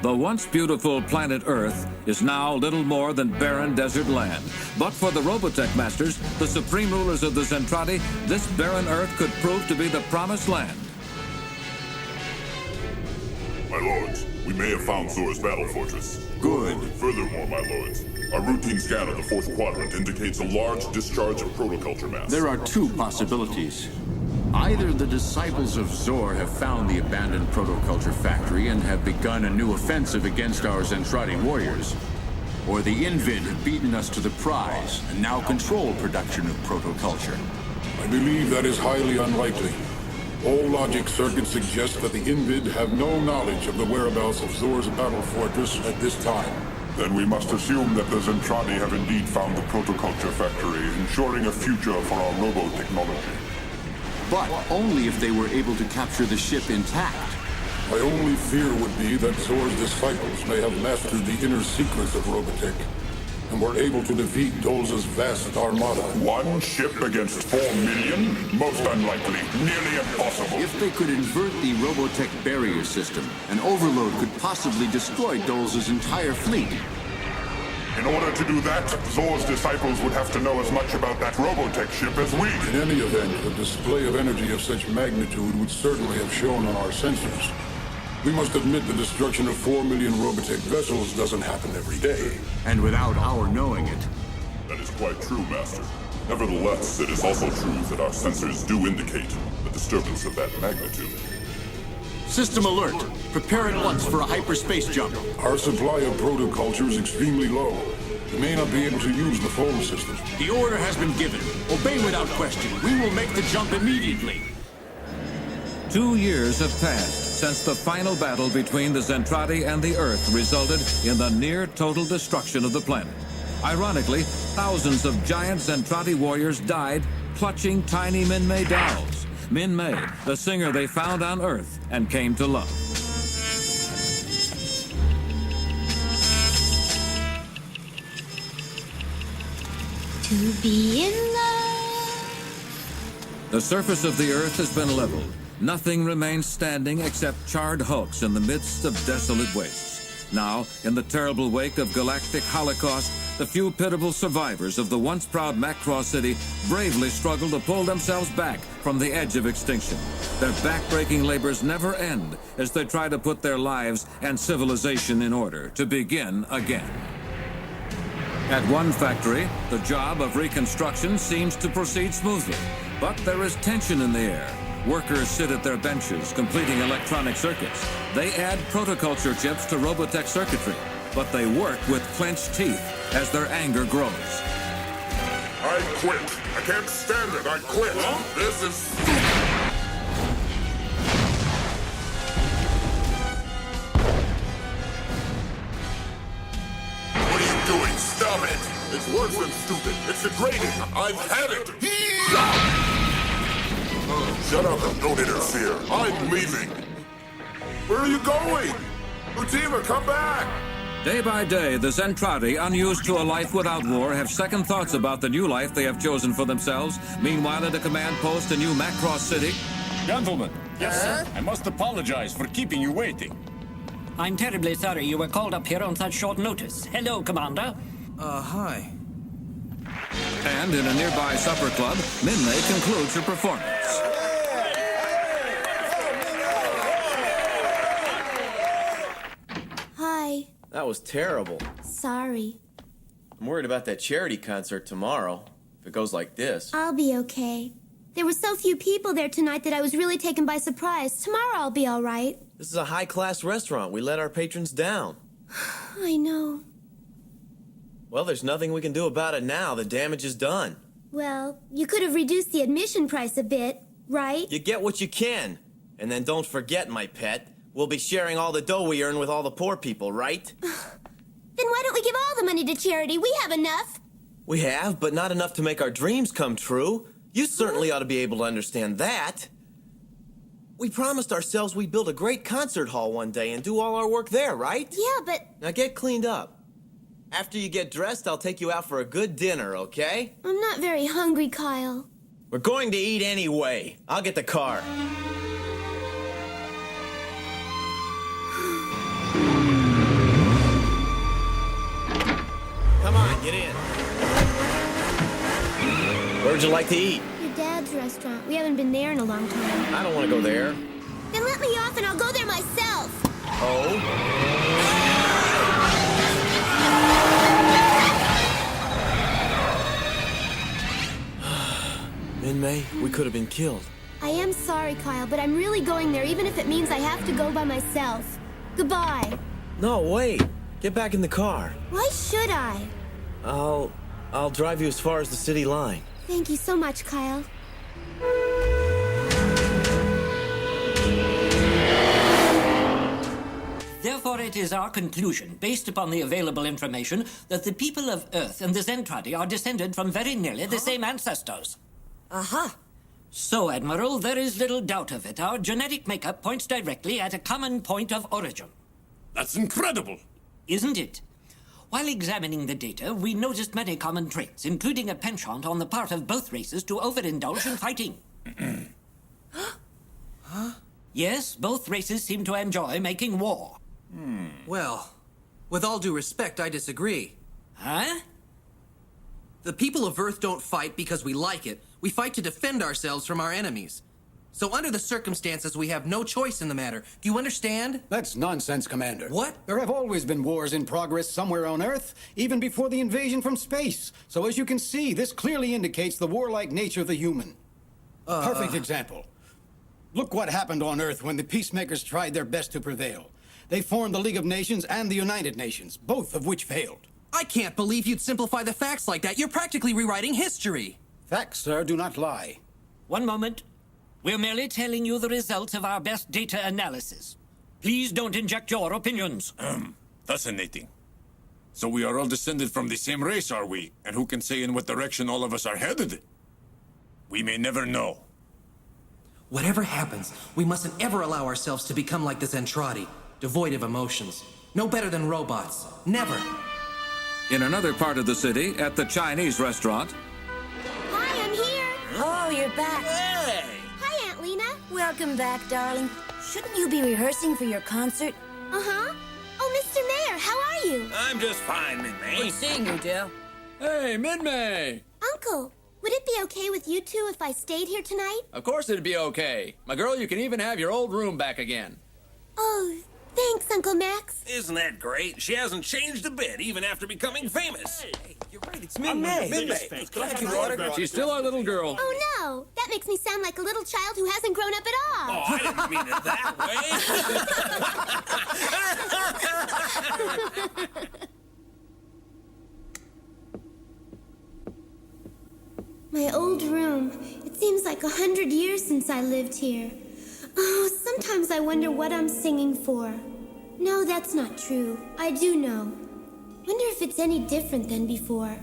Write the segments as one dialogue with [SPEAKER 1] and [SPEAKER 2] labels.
[SPEAKER 1] The once beautiful planet Earth is now little more than barren desert land. But for the Robotech Masters, the supreme rulers of the Zentradi, this barren Earth could prove to be the promised land.
[SPEAKER 2] My lords, we may have found Zor's battle fortress.
[SPEAKER 3] Good.
[SPEAKER 2] Furthermore, my lords, our routine scan of the fourth quadrant indicates a large discharge of protoculture mass.
[SPEAKER 3] There are two possibilities. Either the disciples of Zor have found the abandoned protoculture factory and have begun a new offensive against our Zentradi warriors, or the Invid have beaten us to the prize and now control production of protoculture.
[SPEAKER 4] I believe that is highly unlikely. All logic circuits suggest that the Invid have no knowledge of the whereabouts of Zor's battle fortress at this time.
[SPEAKER 2] Then we must assume that the Zentradi have indeed found the protoculture factory, ensuring a future for our robo-technology.
[SPEAKER 3] But only if they were able to capture the ship intact.
[SPEAKER 4] My only fear would be that Zor's disciples may have mastered the inner secrets of Robotech and were able to defeat Dolza's vast armada.
[SPEAKER 2] One ship against 4 million? Most unlikely. Nearly impossible.
[SPEAKER 3] If they could invert the Robotech barrier system, an overload could possibly destroy Dolza's entire fleet.
[SPEAKER 2] In order to do that, Zor's disciples would have to know as much about that Robotech ship as we.
[SPEAKER 4] In any event, a display of energy of such magnitude would certainly have shown on our sensors. We must admit the destruction of 4 million Robotech vessels doesn't happen every day.
[SPEAKER 3] And without our knowing it.
[SPEAKER 2] That is quite true, Master. Nevertheless, it is also true that our sensors do indicate a disturbance of that magnitude.
[SPEAKER 3] System alert! Prepare at once for a hyperspace jump.
[SPEAKER 4] Our supply of protoculture is extremely low. We may not be able to use the phone system.
[SPEAKER 3] The order has been given. Obey without question. We will make the jump immediately.
[SPEAKER 1] 2 years have passed since the final battle between the Zentradi and the Earth resulted in the near-total destruction of the planet. Ironically, thousands of giant Zentradi warriors died clutching tiny Minmay dolls. Minmay, the singer they found on Earth and came to love.
[SPEAKER 5] To be in love.
[SPEAKER 1] The surface of the Earth has been leveled. Nothing remains standing except charred hulks in the midst of desolate wastes. Now, in the terrible wake of galactic holocaust, the few pitiable survivors of the once proud Macross City bravely struggle to pull themselves back from the edge of extinction. Their back-breaking labors never end as they try to put their lives and civilization in order to begin again. At one factory, the job of reconstruction seems to proceed smoothly, but there is tension in the air. Workers sit at their benches, completing electronic circuits. They add protoculture chips to Robotech circuitry, but they work with clenched teeth as their anger grows.
[SPEAKER 2] I quit. I can't stand it. I quit. This is stupid. What are you doing? Stop it. It's worse than stupid. It's degrading. I've had it. Shut up and don't interfere. I'm leaving. Where are you going? Utima, come back!
[SPEAKER 1] Day by day, the Zentradi, unused to a life without war, have second thoughts about the new life they have chosen for themselves. Meanwhile, at a command post in New Macross City...
[SPEAKER 6] Gentlemen. Yes, sir? I must apologize for keeping you waiting.
[SPEAKER 7] I'm terribly sorry you were called up here on such short notice. Hello, Commander.
[SPEAKER 8] Hi.
[SPEAKER 1] And in a nearby supper club, Minmay concludes her performance.
[SPEAKER 5] Hi.
[SPEAKER 8] That was terrible.
[SPEAKER 5] Sorry.
[SPEAKER 8] I'm worried about that charity concert tomorrow. If it goes like this.
[SPEAKER 5] I'll be okay. There were so few people there tonight that I was really taken by surprise. Tomorrow I'll be all right.
[SPEAKER 8] This is a high-class restaurant. We let our patrons down.
[SPEAKER 5] I know.
[SPEAKER 8] Well, there's nothing we can do about it now. The damage is done.
[SPEAKER 5] Well, you could have reduced the admission price a bit, right?
[SPEAKER 8] You get what you can. And then don't forget, my pet, we'll be sharing all the dough we earn with all the poor people, right?
[SPEAKER 5] Then why don't we give all the money to charity? We have enough.
[SPEAKER 8] We have, but not enough to make our dreams come true. You certainly ought to be able to understand that. We promised ourselves we'd build a great concert hall one day and do all our work there, right?
[SPEAKER 5] Yeah, but...
[SPEAKER 8] Now get cleaned up. After you get dressed, I'll take you out for a good dinner, okay?
[SPEAKER 5] I'm not very hungry, Kyle.
[SPEAKER 8] We're going to eat anyway. I'll get the car. you like to eat?
[SPEAKER 5] Your dad's restaurant. We haven't been there in a long time.
[SPEAKER 8] I don't want to go there.
[SPEAKER 5] Then let me off and I'll go there myself.
[SPEAKER 8] Oh? Minmay, we could have been killed.
[SPEAKER 5] I am sorry, Kyle, but I'm really going there even if it means I have to go by myself. Goodbye.
[SPEAKER 8] No, wait. Get back in the car.
[SPEAKER 5] Why should I?
[SPEAKER 8] I'll drive you as far as the city line.
[SPEAKER 5] Thank you so much, Kyle.
[SPEAKER 7] Therefore, it is our conclusion, based upon the available information, that the people of Earth and the Zentradi are descended from very nearly the same ancestors.
[SPEAKER 9] Aha.
[SPEAKER 7] So, Admiral, there is little doubt of it. Our genetic makeup points directly at a common point of origin.
[SPEAKER 6] That's incredible.
[SPEAKER 7] Isn't it? While examining the data, we noticed many common traits, including a penchant on the part of both races to overindulge in fighting.
[SPEAKER 9] Huh?
[SPEAKER 7] Yes, both races seem to enjoy making war.
[SPEAKER 10] Well, with all due respect, I disagree.
[SPEAKER 7] Huh?
[SPEAKER 10] The people of Earth don't fight because we like it. We fight to defend ourselves from our enemies. So under the circumstances, we have no choice in the matter. Do you understand?
[SPEAKER 11] That's nonsense, Commander.
[SPEAKER 10] What?
[SPEAKER 11] There have always been wars in progress somewhere on Earth, even before the invasion from space. So as you can see, this clearly indicates the warlike nature of the human. Perfect example. Look what happened on Earth when the peacemakers tried their best to prevail. They formed the League of Nations and the United Nations, both of which failed.
[SPEAKER 10] I can't believe you'd simplify the facts like that. You're practically rewriting history.
[SPEAKER 11] Facts, sir, do not lie.
[SPEAKER 7] One moment. We're merely telling you the results of our best data analysis. Please don't inject your opinions.
[SPEAKER 6] Fascinating. So we are all descended from the same race, are we? And who can say in what direction all of us are headed? We may never know.
[SPEAKER 10] Whatever happens, we mustn't ever allow ourselves to become like the Zentradi, devoid of emotions. No better than robots. Never.
[SPEAKER 1] In another part of the city, at the Chinese restaurant,
[SPEAKER 5] Hi, I'm here.
[SPEAKER 9] Oh, you're back.
[SPEAKER 6] Hey!
[SPEAKER 5] Hi, Aunt Lena.
[SPEAKER 9] Welcome back, darling. Shouldn't you be rehearsing for your concert?
[SPEAKER 5] Uh-huh. Oh, Mr. Mayor, how are you?
[SPEAKER 6] I'm just fine, Minmay.
[SPEAKER 9] Seeing you, Dale.
[SPEAKER 12] Hey, Minmay!
[SPEAKER 5] Uncle, would it be okay with you two if I stayed here tonight?
[SPEAKER 12] Of course it'd be okay. My girl, you can even have your old room back again.
[SPEAKER 5] Oh, thanks, Uncle Max.
[SPEAKER 6] Isn't that great? She hasn't changed a bit, even after becoming famous.
[SPEAKER 10] Hey, you're right. It's Minmay.
[SPEAKER 12] She's still our little girl.
[SPEAKER 5] Oh, no. That makes me sound like a little child who hasn't grown up at all.
[SPEAKER 6] Oh, I didn't mean it that way.
[SPEAKER 5] My old room. It seems like 100 years since I lived here. Oh, sometimes I wonder what I'm singing for. No, that's not true. I do know. Wonder if it's any different than before.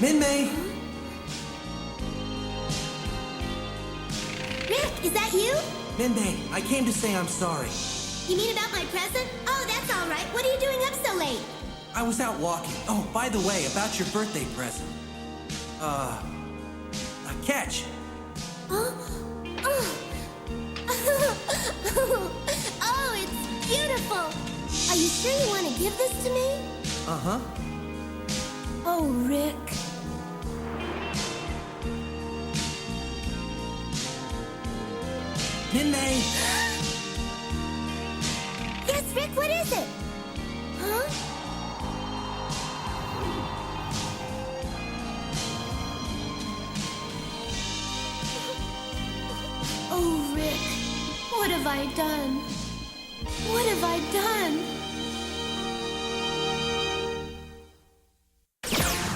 [SPEAKER 10] Minmay!
[SPEAKER 5] Rick, is that you?
[SPEAKER 10] Minmay, I came to say I'm sorry.
[SPEAKER 5] You mean about my present? Oh, that's all right. What are you doing up so late?
[SPEAKER 10] I was out walking. Oh, by the way, about your birthday present. A catch.
[SPEAKER 5] Oh, oh, it's beautiful. Are you sure you want to give this to me?
[SPEAKER 10] Uh-huh.
[SPEAKER 5] Oh, Rick.
[SPEAKER 10] Minmay!
[SPEAKER 5] Yes, Rick, what is it? Huh? I done? What have I done?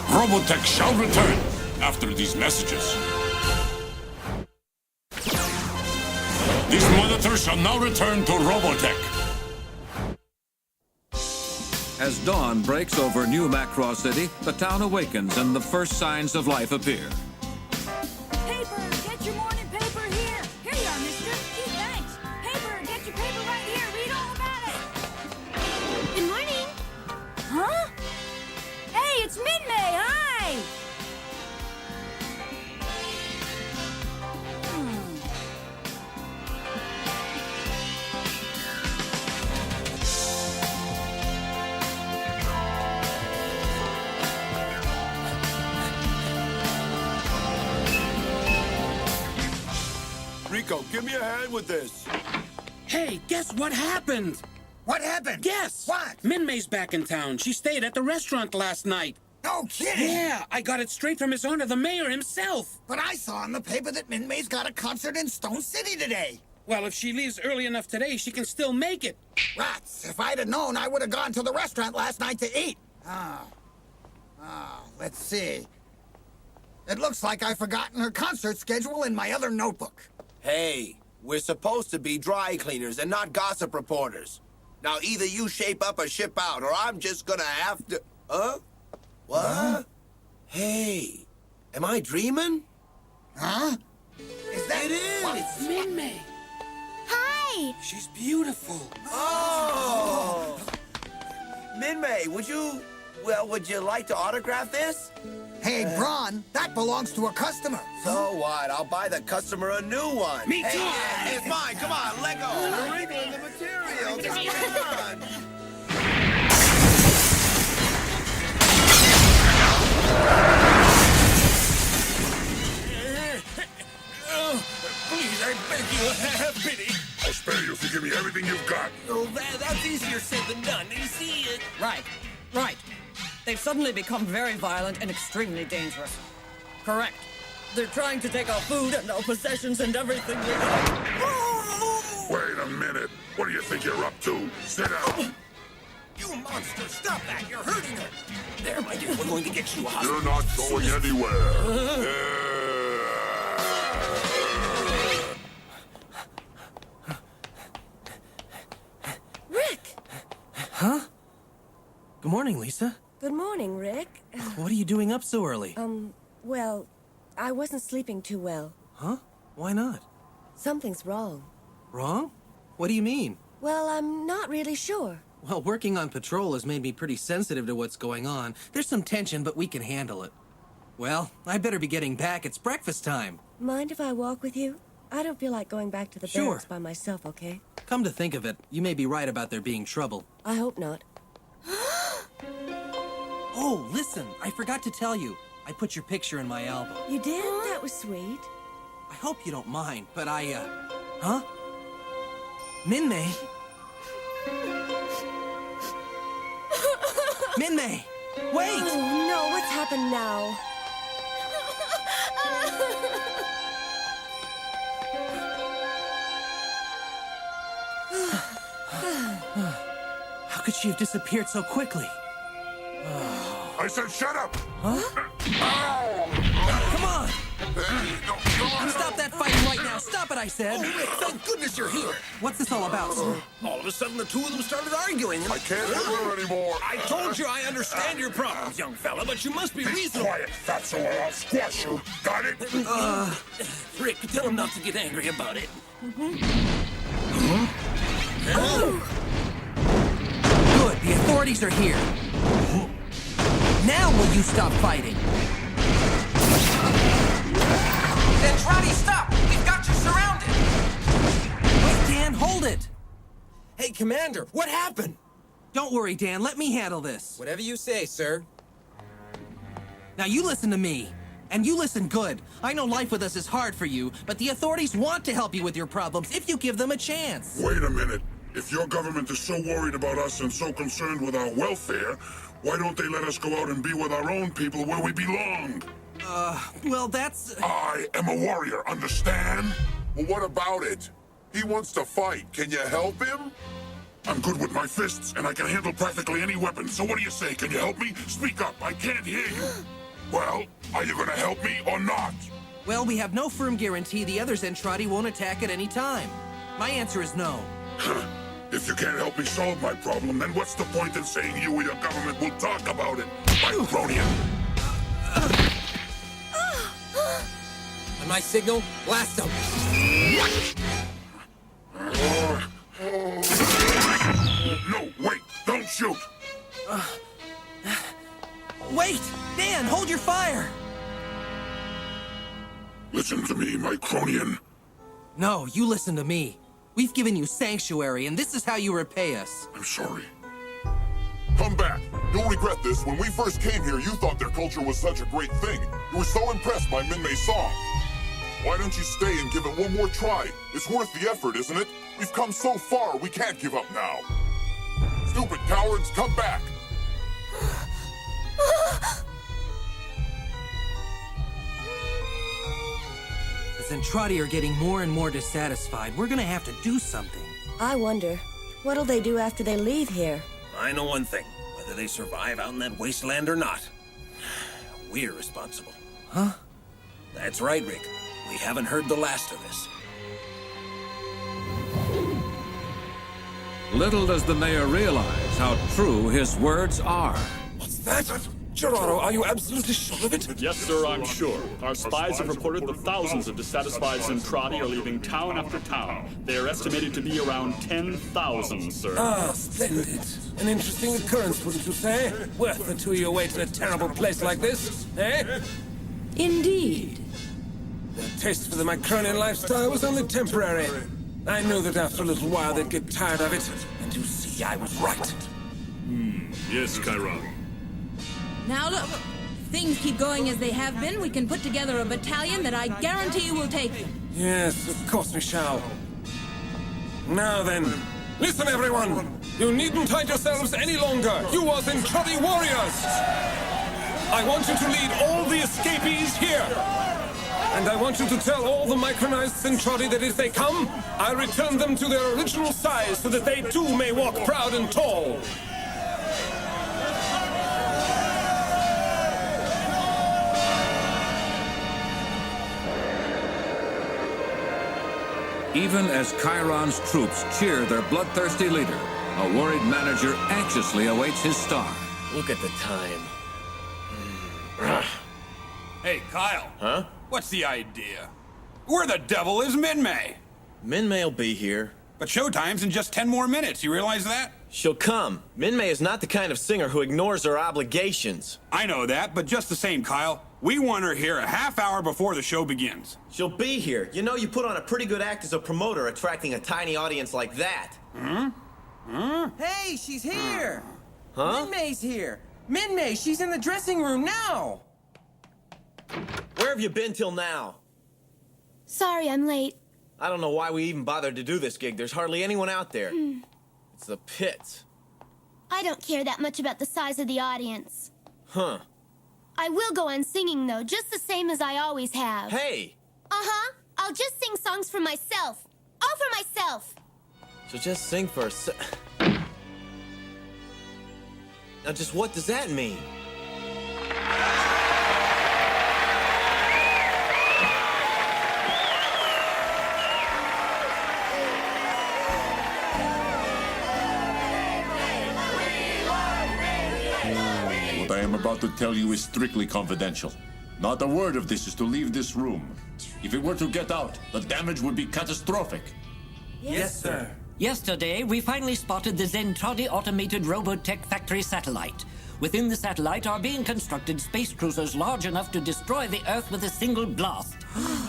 [SPEAKER 6] Robotech shall return after these messages. These monitors shall now return to Robotech.
[SPEAKER 1] As dawn breaks over New Macross City, the town awakens and the first signs of life appear.
[SPEAKER 9] Paper! Get your morning paper here! Here you are, mister! Gee, thanks! Paper! Get your paper right here! Read all about it!
[SPEAKER 5] Good morning.
[SPEAKER 9] Huh? Hey, it's Minmay! Hi!
[SPEAKER 13] Rico, give me a hand with this.
[SPEAKER 14] Hey, guess what happened?
[SPEAKER 15] What happened?
[SPEAKER 14] Guess!
[SPEAKER 15] What?
[SPEAKER 14] Minmay's back in town. She stayed at the restaurant last night.
[SPEAKER 15] No kidding!
[SPEAKER 14] Yeah, I got it straight from his owner, the mayor himself.
[SPEAKER 15] But I saw in the paper that Minmay's got a concert in Stone City today.
[SPEAKER 14] Well, if she leaves early enough today, she can still make it.
[SPEAKER 15] Rats, if I'd have known, I would have gone to the restaurant last night to eat. Let's see. It looks like I've forgotten her concert schedule in my other notebook.
[SPEAKER 13] Hey, we're supposed to be dry cleaners and not gossip reporters. Now, either you shape up or ship out, or I'm just gonna have to... Huh? What? Huh? Hey, am I dreaming?
[SPEAKER 15] Huh? Is that...
[SPEAKER 13] It is!
[SPEAKER 14] It's Minmay.
[SPEAKER 5] Hi.
[SPEAKER 14] She's beautiful.
[SPEAKER 13] Oh! Minmay, would you like to autograph this?
[SPEAKER 15] Hey, Braun, that belongs to a customer.
[SPEAKER 13] So what? I'll buy the customer a new one.
[SPEAKER 14] Me too.
[SPEAKER 13] Hey, it's mine. Come on, let go. We're wrinkling the material. Come on.
[SPEAKER 6] Please, I beg you, have pity.
[SPEAKER 2] I'll spare you if you give me everything you've got.
[SPEAKER 12] Oh, that's easier said than done. You see it?
[SPEAKER 16] Right. They've suddenly become very violent and extremely dangerous. Correct. They're trying to take our food and our possessions and everything we have.
[SPEAKER 2] Wait a minute. What do you think you're up to? Sit down.
[SPEAKER 15] You monster, stop that. You're hurting her.
[SPEAKER 12] There, my dear, we're going to get you a hospital.
[SPEAKER 2] You're not going anywhere.
[SPEAKER 10] Rick! Huh? Good morning, Lisa.
[SPEAKER 17] Good morning, Rick.
[SPEAKER 10] What are you doing up so early?
[SPEAKER 17] Well, I wasn't sleeping too well.
[SPEAKER 10] Huh? Why not?
[SPEAKER 17] Something's wrong.
[SPEAKER 10] Wrong? What do you mean?
[SPEAKER 17] Well, I'm not really sure.
[SPEAKER 10] Well, working on patrol has made me pretty sensitive to what's going on. There's some tension, but we can handle it. Well, I better be getting back. It's breakfast time.
[SPEAKER 17] Mind if I walk with you? I don't feel like going back to the barracks by myself, okay?
[SPEAKER 10] Come to think of it, you may be right about there being trouble.
[SPEAKER 17] I hope not.
[SPEAKER 10] Oh, listen, I forgot to tell you. I put your picture in my album.
[SPEAKER 17] You did? That was sweet.
[SPEAKER 10] I hope you don't mind, but Huh? Minmay? Minmay! Wait!
[SPEAKER 17] Oh, no, what's happened now?
[SPEAKER 10] How could she have disappeared so quickly?
[SPEAKER 2] I said shut up!
[SPEAKER 10] Huh? Come on! Stop that fighting right now! Stop it, I said!
[SPEAKER 15] Oh, Rick, thank goodness you're here!
[SPEAKER 10] What's this all about, sir?
[SPEAKER 13] All of a sudden, the two of them started arguing.
[SPEAKER 2] I can't hear her anymore.
[SPEAKER 12] I told you I understand your problems, young fella, but you must be reasonable.
[SPEAKER 2] Quiet, fatso, or I'll squash you. Got it?
[SPEAKER 12] Rick, tell him not to get angry about it.
[SPEAKER 10] Good, the authorities are here. Now will you stop fighting?
[SPEAKER 16] Zentradi, stop! We've got you surrounded!
[SPEAKER 10] Wait, Dan, hold it!
[SPEAKER 13] Hey, Commander, what happened?
[SPEAKER 10] Don't worry, Dan, let me handle this.
[SPEAKER 13] Whatever you say, sir.
[SPEAKER 10] Now you listen to me. And you listen good. I know life with us is hard for you, but the authorities want to help you with your problems if you give them a chance.
[SPEAKER 2] Wait a minute. If your government is so worried about us and so concerned with our welfare, why don't they let us go out and be with our own people where we belong?
[SPEAKER 10] Well, that's...
[SPEAKER 2] I am a warrior, understand? Well, what about it? He wants to fight. Can you help him? I'm good with my fists, and I can handle practically any weapon. So what do you say? Can you help me? Speak up. I can't hear you. Well, are you gonna help me or not?
[SPEAKER 10] Well, we have no firm guarantee the other Zentradi won't attack at any time. My answer is no.
[SPEAKER 2] If you can't help me solve my problem, then what's the point in saying you or your government will talk about it? Micronian.
[SPEAKER 18] On my signal, blast them!
[SPEAKER 2] No, wait! Don't shoot!
[SPEAKER 10] Wait! Dan, hold your fire!
[SPEAKER 2] Listen to me, Micronian.
[SPEAKER 10] No, you listen to me. We've given you sanctuary, and this is how you repay us.
[SPEAKER 2] I'm sorry.
[SPEAKER 19] Come back. You'll regret this. When we first came here, you thought their culture was such a great thing. You were so impressed by Minmay's song. Why don't you stay and give it one more try? It's worth the effort, isn't it? We've come so far, we can't give up now. Stupid cowards, come back!
[SPEAKER 10] The Zentradi are getting more and more dissatisfied. We're gonna have to do something.
[SPEAKER 17] I wonder, what'll they do after they leave here?
[SPEAKER 20] I know one thing. Whether they survive out in that wasteland or not, we're responsible.
[SPEAKER 10] Huh?
[SPEAKER 20] That's right, Rick. We haven't heard the last of this.
[SPEAKER 1] Little does the mayor realize how true his words are.
[SPEAKER 18] What's that? Gerardo, are you absolutely sure of it?
[SPEAKER 21] Yes, sir, I'm sure. Our spies have reported that thousands of dissatisfied Zentradi are leaving town after town. They are estimated to be around 10,000, sir.
[SPEAKER 18] Ah, splendid. An interesting occurrence, wouldn't you say? Worth the 2-year wait in a terrible place like this, eh?
[SPEAKER 22] Indeed.
[SPEAKER 18] Their taste for the Micronian lifestyle was only temporary. I knew that after a little while they'd get tired of it. And you see, I was right.
[SPEAKER 21] Yes, Hikaru.
[SPEAKER 9] Now look, if things keep going as they have been, we can put together a battalion that I guarantee you will take them.
[SPEAKER 18] Yes, of course we shall. Now then, listen everyone! You needn't hide yourselves any longer! You are Zentradi warriors! I want you to lead all the escapees here! And I want you to tell all the micronized Zentradi that if they come, I'll return them to their original size so that they too may walk proud and tall.
[SPEAKER 1] Even as Chiron's troops cheer their bloodthirsty leader, a worried manager anxiously awaits his star.
[SPEAKER 8] Look at the time.
[SPEAKER 23] Hey, Kyle.
[SPEAKER 8] Huh?
[SPEAKER 23] What's the idea? Where the devil is Minmay?
[SPEAKER 8] Minmay'll be here.
[SPEAKER 23] But showtime's in just 10 more minutes, you realize that?
[SPEAKER 8] She'll come. Minmay is not the kind of singer who ignores her obligations.
[SPEAKER 23] I know that, but just the same, Kyle, we want her here a half hour before the show begins.
[SPEAKER 8] She'll be here. You know, you put on a pretty good act as a promoter, attracting a tiny audience like that.
[SPEAKER 10] Hey, she's here!
[SPEAKER 8] Huh?
[SPEAKER 10] Minmay's here! Minmay, she's in the dressing room now!
[SPEAKER 8] Where have you been till now?
[SPEAKER 5] Sorry, I'm late.
[SPEAKER 8] I don't know why we even bothered to do this gig. There's hardly anyone out there. It's the pits.
[SPEAKER 5] I don't care that much about the size of the audience.
[SPEAKER 8] Huh.
[SPEAKER 5] I will go on singing, though, just the same as I always have.
[SPEAKER 8] Hey!
[SPEAKER 5] Uh-huh. I'll just sing songs for myself. All for myself.
[SPEAKER 8] So just sing for a Now, just what does that mean?
[SPEAKER 3] What I am about to tell you is strictly confidential. Not a word of this is to leave this room. If it were to get out, the damage would be catastrophic.
[SPEAKER 10] Yes, sir.
[SPEAKER 7] Yesterday, we finally spotted the Zentradi automated robotech factory satellite. Within the satellite are being constructed space cruisers large enough to destroy the Earth with a single blast.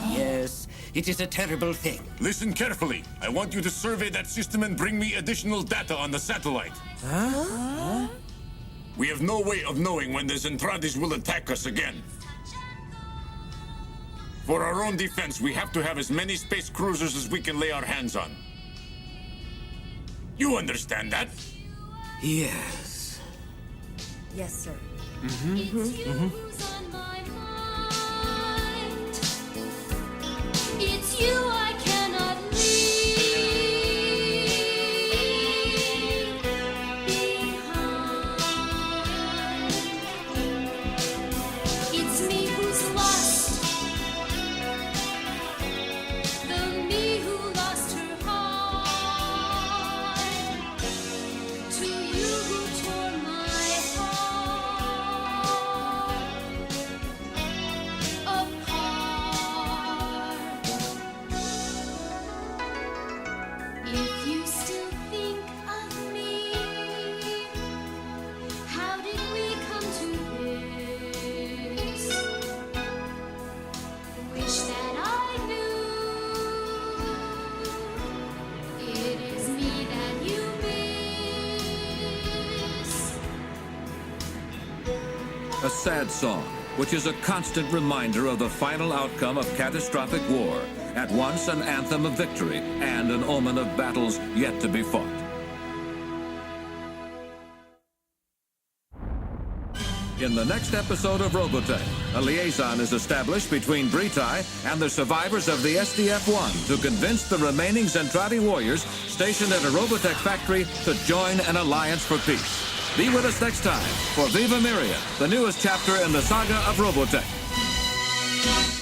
[SPEAKER 7] Yes, it is a terrible thing.
[SPEAKER 6] Listen carefully. I want you to survey that system and bring me additional data on the satellite.
[SPEAKER 10] Huh?
[SPEAKER 6] We have no way of knowing when the Zentradis will attack us again. For our own defense, we have to have as many space cruisers as we can lay our hands on. You understand that?
[SPEAKER 7] Yes.
[SPEAKER 17] Yes, sir.
[SPEAKER 5] It's you I cannot leave.
[SPEAKER 1] a sad song, which is a constant reminder of the final outcome of catastrophic war, at once an anthem of victory and an omen of battles yet to be fought. In the next episode of Robotech, a liaison is established between Britai and the survivors of the SDF-1 to convince the remaining Zentradi warriors stationed at a Robotech factory to join an alliance for peace. Be with us next time for Viva Myriad, the newest chapter in the saga of Robotech.